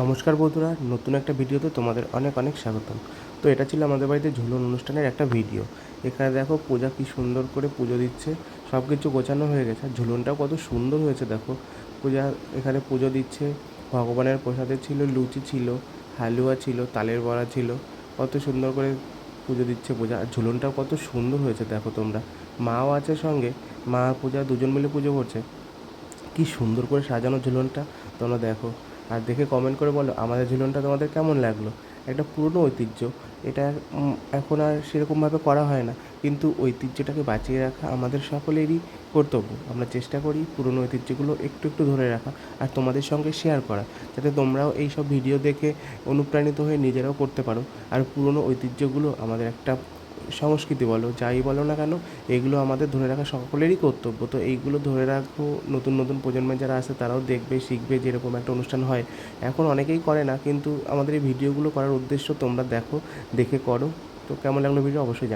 নমস্কার বন্ধুরা, নতুন একটা ভিডিওতে তোমাদের অনেক অনেক স্বাগতম। তো এটা ছিল আমাদের বাড়িতে ঝুলন অনুষ্ঠানের একটা ভিডিও। এখানে দেখো পূজা কি সুন্দর করে পুজো দিচ্ছে, সব কিছু গোছানো হয়ে গেছে। আর ঝুলনটাও কত সুন্দর হয়েছে দেখো। পূজা এখানে পুজো দিচ্ছে, ভগবানের প্রসাদে ছিল লুচি, ছিল হালুয়া, ছিল তালের বড়া, ছিল কত সুন্দর করে পুজো দিচ্ছে পূজা। আর ঝুলনটাও কত সুন্দর হয়েছে দেখো তোমরা। মাও আছে সঙ্গে, মা আর পূজা দুজন মিলে পুজো করছে। কি সুন্দর করে সাজানো ঝুলনটা তোমরা দেখো। আর দেখে কমেন্ট করে বলো আমাদের ঝুলনটা তোমাদের কেমন লাগলো। একটা পুরনো ঐতিহ্য এটা। এখন আর সেরকমভাবে করা হয় না, কিন্তু ঐতিহ্যটাকে বাঁচিয়ে রাখা আমাদের সকলেরই কর্তব্য। আমরা চেষ্টা করি পুরনো ঐতিহ্যগুলো একটু একটু ধরে রাখা আর তোমাদের সঙ্গে শেয়ার করা, যাতে তোমরাও এই সব ভিডিও দেখে অনুপ্রাণিত হয়ে নিজেরাও করতে পারো। আর পুরনো ঐতিহ্যগুলো আমাদের একটা সংস্কৃতি বলো, যাই বলো না কেন, এগুলো আমাদের ধরে রাখা সকলেরই কর্তব্য। তো এইগুলো ধরে রাখবো, নতুন নতুন প্রজন্মের যারা আসে তারাও দেখবে, শিখবে যে এরকম একটা অনুষ্ঠান হয়। এখন অনেকেই করে না, কিন্তু আমাদের এই ভিডিওগুলো করার উদ্দেশ্য তোমরা দেখো, দেখে করো। তো কেমন লাগলো ভিডিও অবশ্যই জানাও।